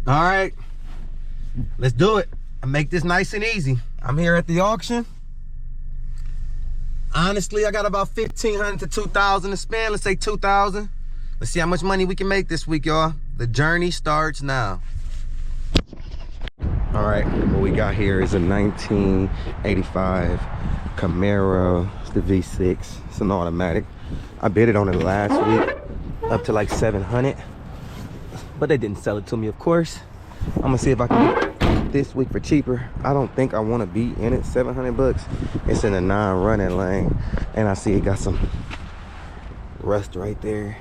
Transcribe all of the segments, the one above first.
All right, let's do it. I make this nice and easy. I'm here at the auction. Honestly, I got about 1,500 to 2,000 to spend. Let's say 2,000. Let's see how much money we can make this week, y'all. The journey starts now. All right, what we got here is a 1985 Camaro. It's the V6. It's an automatic. I bid it on it last week, up to like 700, but they didn't sell it to me, of course. I'm gonna see if I can get it this week for cheaper. I don't think I want to be in it. 700 bucks. It's in a non-running lane, and I see it got some rust right there,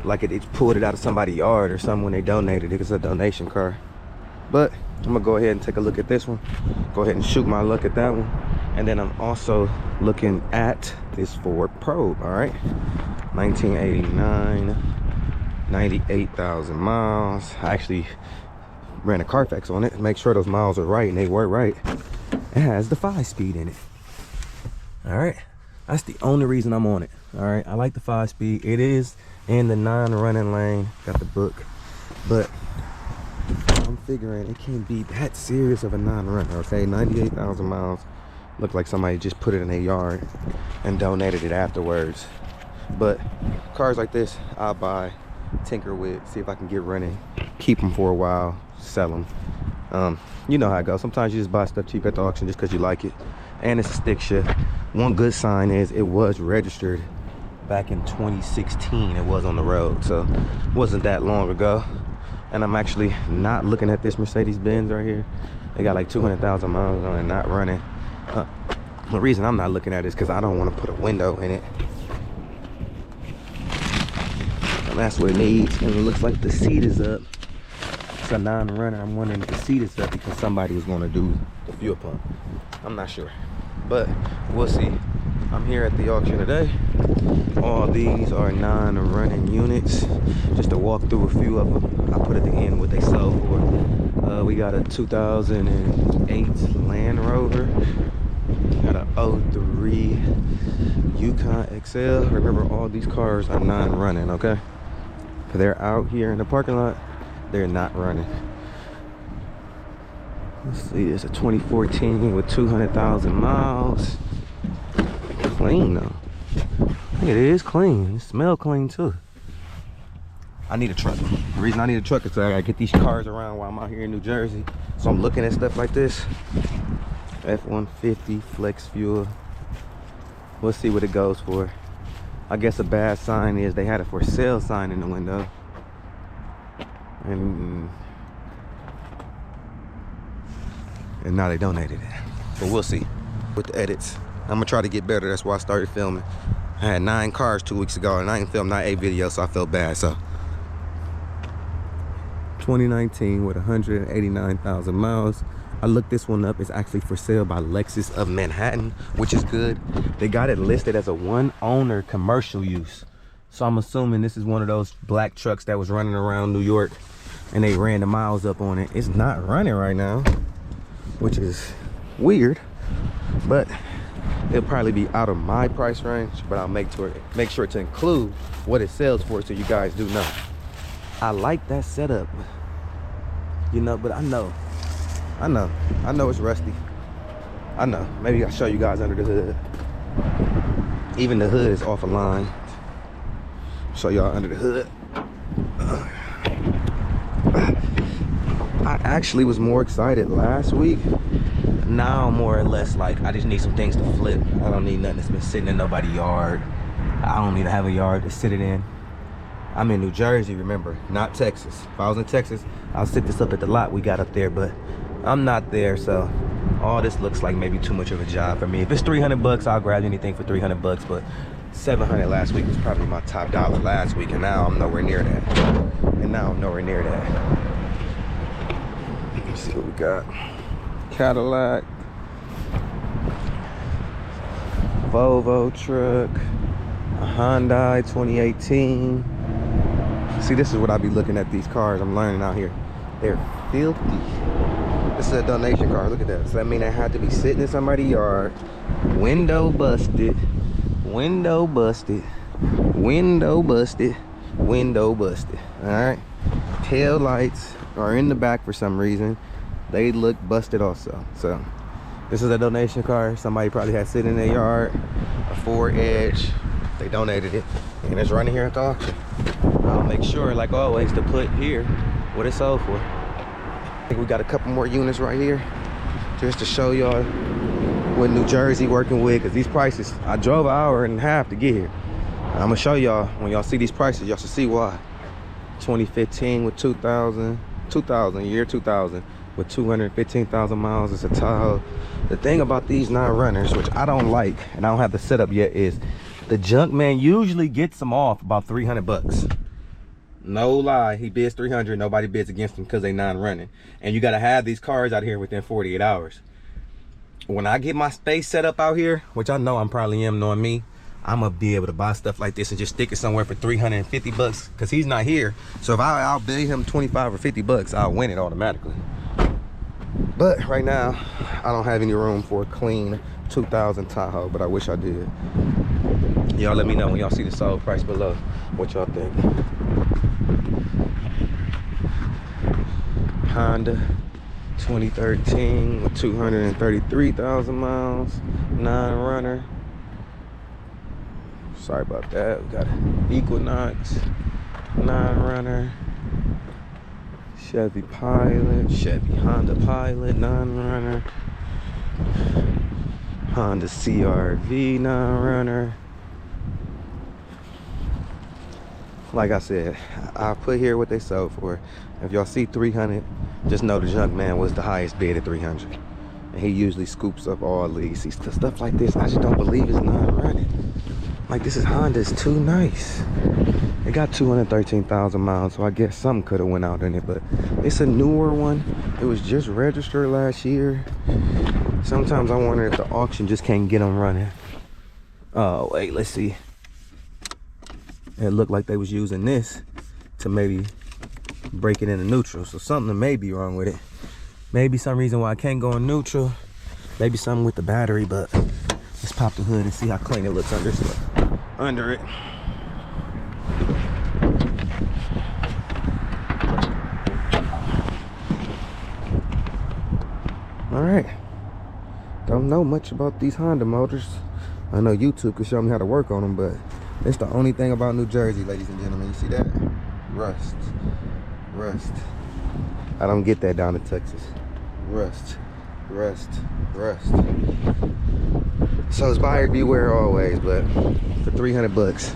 like it pulled it out of somebody's yard or something when they donated it. It's a donation car. But I'm gonna go ahead and take a look at this one. Go ahead and shoot my luck at that one. And then I'm also looking at this Ford Probe, all right? 1989, 98,000 miles. I actually ran a Carfax on it to make sure those miles are right, and they were right. It has the 5-speed in it. All right, that's the only reason I'm on it. All right, I like the 5-speed. It is in the non-running lane. Got the book, but I'm figuring it can't be that serious of a non-runner. Okay, 98,000 miles. Looked like somebody just put it in their yard and donated it afterwards. But cars like this, I'll buy, tinker with, see if I can get running, keep them for a while, sell them. You know how it goes. Sometimes you just buy stuff cheap at the auction just because you like it. And it's a stick shift. One good sign is it was registered back in 2016. It was on the road, so it wasn't that long ago. And I'm actually not looking at this Mercedes-Benz right here. They got like 200,000 miles on it, not running. The reason I'm not looking at it is because I don't want to put a window in it. And that's what it needs. And it looks like the seat is up. It's a non-runner. I'm wondering if the seat is up because somebody was going to do the fuel pump. I'm not sure, but we'll see. I'm here at the auction today. All these are non-running units. Just to walk through a few of them. I put at the end what they sold for. We got a 2008 Land Rover. Got a 03 Yukon XL. Remember, all these cars are non-running, okay? They're out here in the parking lot. They're not running. Let's see, it's a 2014 with 200,000 miles. Clean though. It is clean. It smells clean too. I need a truck. The reason I need a truck is I gotta get these cars around while I'm out here in New Jersey. So I'm looking at stuff like this. F-150 flex fuel. We'll see what it goes for. I guess a bad sign is they had a for sale sign in the window. And now they donated it. But we'll see with the edits. I'm gonna try to get better. That's why I started filming. I had 9 cars 2 weeks ago, and I didn't film not 8 videos, so I felt bad. So 2019 with 189,000 miles. I looked this one up. It's actually for sale by Lexus of Manhattan, which is good. They got it listed as a 1-owner commercial use. So I'm assuming this is one of those black trucks that was running around New York and they ran the miles up on it. It's not running right now, which is weird, but it'll probably be out of my price range, but I'll make sure to include what it sells for so you guys do know. I like that setup, you know, but I know it's rusty. I know. Maybe I'll show you guys under the hood. Even the hood is off a line. Show y'all under the hood. I actually was more excited last week. Now I'm more or less like, I just need some things to flip. I don't need nothing that's been sitting in nobody's yard. I don't need to have a yard to sit it in. I'm in New Jersey, remember, not Texas. If I was in Texas, I'll sit this up at the lot we got up there, but I'm not there, so all this looks like maybe too much of a job for me. If it's 300 bucks, I'll grab anything for 300 bucks, but 700 last week was probably my top dollar last week, and now I'm nowhere near that. Let's see what we got. Cadillac, Volvo truck, a Hyundai 2018. See, this is what I be looking at these cars. I'm learning out here. They're filthy. This is a donation car. Look at that. So that means they had to be sitting in somebody's yard. Window busted. Window busted. Window busted. Window busted. All right. tail lights are in the back for some reason. They look busted also. So this is a donation car somebody probably had sitting in their yard, a Ford Edge. They donated it and it's running here at the auction. I'll make sure, like always, to put here what it sold for. I think we got a couple more units right here just to show y'all what New Jersey working with, because these prices, I drove an hour and a half to get here. I'm gonna show y'all, when y'all see these prices, y'all should see why. 2015 with 2000, year 2000 with 215,000 miles. It's a Tahoe. The thing about these non-runners, which I don't like and I don't have the setup yet, is the junk man usually gets them off about 300 bucks. No lie, he bids 300, nobody bids against him because they non-running. And you gotta have these cars out here within 48 hours. When I get my space set up out here, which I know I'm probably am, knowing me, I'm gonna be able to buy stuff like this and just stick it somewhere for 350 bucks because he's not here. So if I'll bid him 25 or 50 bucks, I'll win it automatically. But right now, I don't have any room for a clean 2000 Tahoe, but I wish I did. Y'all let me know when y'all see the sold price below what y'all think. Honda 2013 with 233,000 miles, non-runner. Sorry about that. We got an Equinox, non-runner. Chevy Pilot, Chevy Honda Pilot, non-runner. Honda CR-V, non-runner. Like I said, I'll put here what they sold for. If y'all see 300, just know the junk man was the highest bid at 300. And he usually scoops up all these. See, stuff like this, I just don't believe it's non-running. Like, this is Honda's too nice. It got 213,000 miles, so I guess something could have went out in it, but it's a newer one. It was just registered last year. Sometimes I wonder if the auction just can't get them running. Oh, wait, let's see. It looked like they was using this to maybe break it into neutral, so something may be wrong with it. Maybe some reason why I can't go in neutral. Maybe something with the battery, but let's pop the hood and see how clean it looks under it. All right, don't know much about these Honda motors. I know YouTube could show me how to work on them, but it's the only thing about New Jersey, ladies and gentlemen. You see that? Rust. I don't get that down in Texas. Rust. So it's buyer beware always, but for 300 bucks,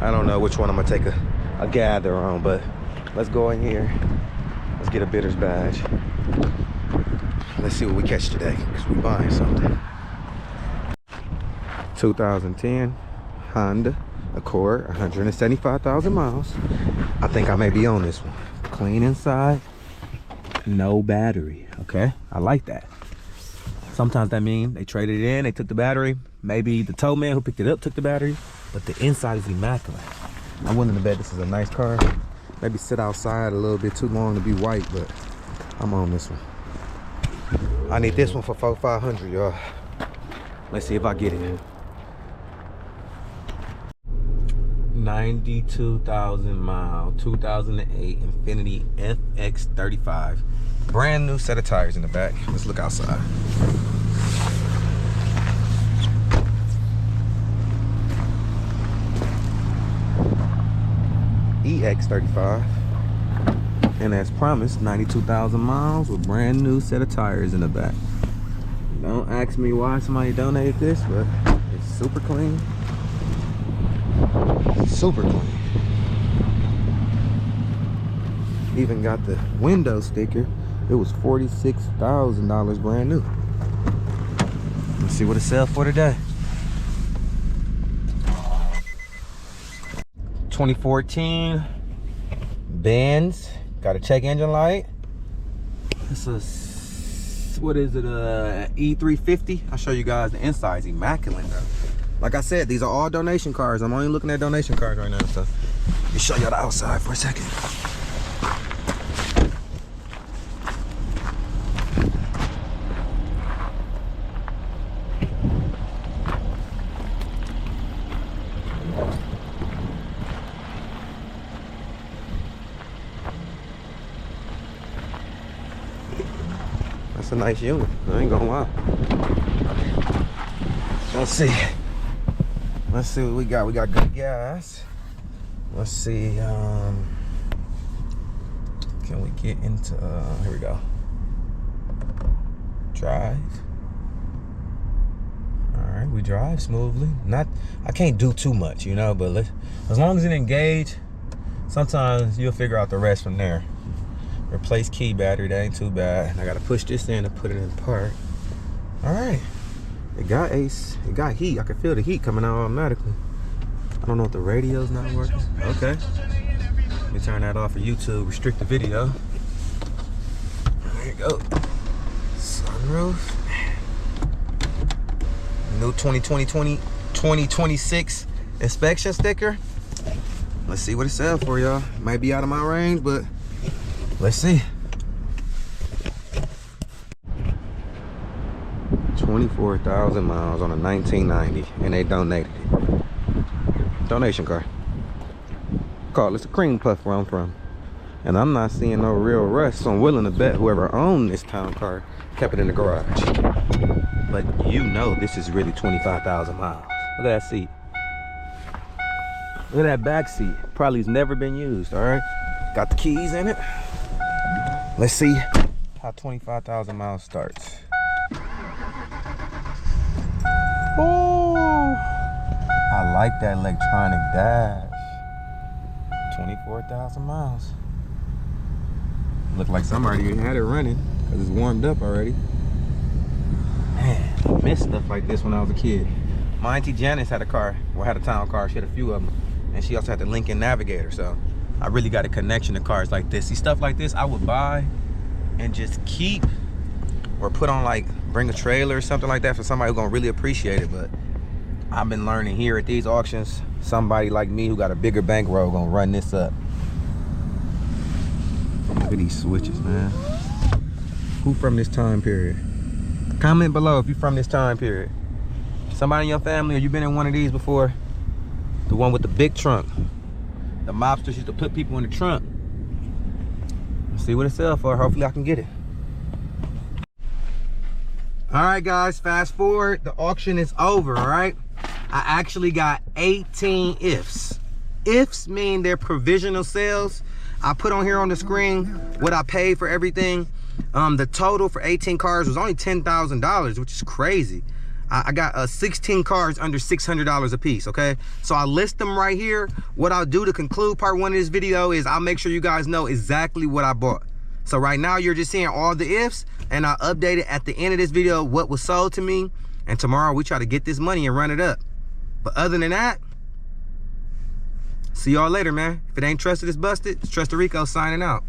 I don't know which one I'm gonna take a gather on, but let's go in here. Let's get a bidder's badge. Let's see what we catch today, because we're buying something. 2010 Honda Accord, 175,000 miles. I think I may be on this one. Clean inside, no battery. Okay, I like that. Sometimes that means they traded it in, they took the battery. Maybe the tow man who picked it up took the battery, but the inside is immaculate. I'm willing to bet this is a nice car. Maybe sit outside a little bit too long to be white, but I'm on this one. I need this one for 4,500, y'all. Let's see if I get it. 92,000 mile, 2008 Infiniti FX35. Brand new set of tires in the back. Let's look outside. EX35. And as promised, 92,000 miles with brand new set of tires in the back. Don't ask me why somebody donated this, but it's super clean. Super clean. Even got the window sticker. It was $46,000 brand new. Let's see what it sells for today. 2014 Benz. Got a check engine light. This is, what is it, E350? I'll show you guys the inside. It's immaculate though. Like I said, these are all donation cars. I'm only looking at donation cars right now, so let me show y'all the outside for a second. That's a nice unit. I ain't gonna lie. Let's see. Let's see what we got. We got good gas. Let's see. Can we get into? Here we go. Drive. All right, we drive smoothly. I can't do too much, you know, but as long as it engage, sometimes you'll figure out the rest from there. Replace key battery, that ain't too bad. I gotta push this in and put it in park. All right, it got ace, it got heat. I can feel the heat coming out automatically. I don't know if the radio's not working. Okay, let me turn that off for YouTube, restrict the video. There you go. Sunroof. New 2026 inspection sticker. Let's see what it sells for, y'all. Might be out of my range, but let's see. 24,000 miles on a 1990, and they donated it. Donation car. It's a cream puff where I'm from. And I'm not seeing no real rust, so I'm willing to bet whoever owned this town car kept it in the garage. But you know this is really 25,000 miles. Look at that seat. Look at that back seat. Probably has never been used, all right? Got the keys in it. Let's see how 25,000 miles starts. Oh, I like that electronic dash. 24,000 miles. Look like somebody had it running because it's warmed up already. Man, I missed stuff like this when I was a kid. My auntie Janice had a car, or had a town car. She had a few of them. And she also had the Lincoln Navigator, so I really got a connection to cars like this. See, stuff like this I would buy and just keep, or put on, like, bring a trailer or something like that for somebody who's gonna really appreciate it. But I've been learning here at these auctions, somebody like me who got a bigger bankroll gonna run this up. Look at these switches, man. Who from this time period? Comment below if you're from this time period. Somebody in your family, or you been in one of these before? The one with the big trunk. The mobsters used to put people in the trunk. Let's see what it sells for. Hopefully I can get it. All right, guys, fast forward. The auction is over, all right? I actually got 18 ifs. Ifs mean they're provisional sales. I put on here on the screen what I paid for everything. The total for 18 cars was only $10,000, which is crazy. I got 16 cars under $600 a piece, okay? So I list them right here. What I'll do to conclude part one of this video is I'll make sure you guys know exactly what I bought. So right now you're just seeing all the ifs, and I'll update it at the end of this video what was sold to me, and tomorrow we try to get this money and run it up. But other than that, see y'all later, man. If it ain't trusted, it's busted. It's Trusted Rico signing out.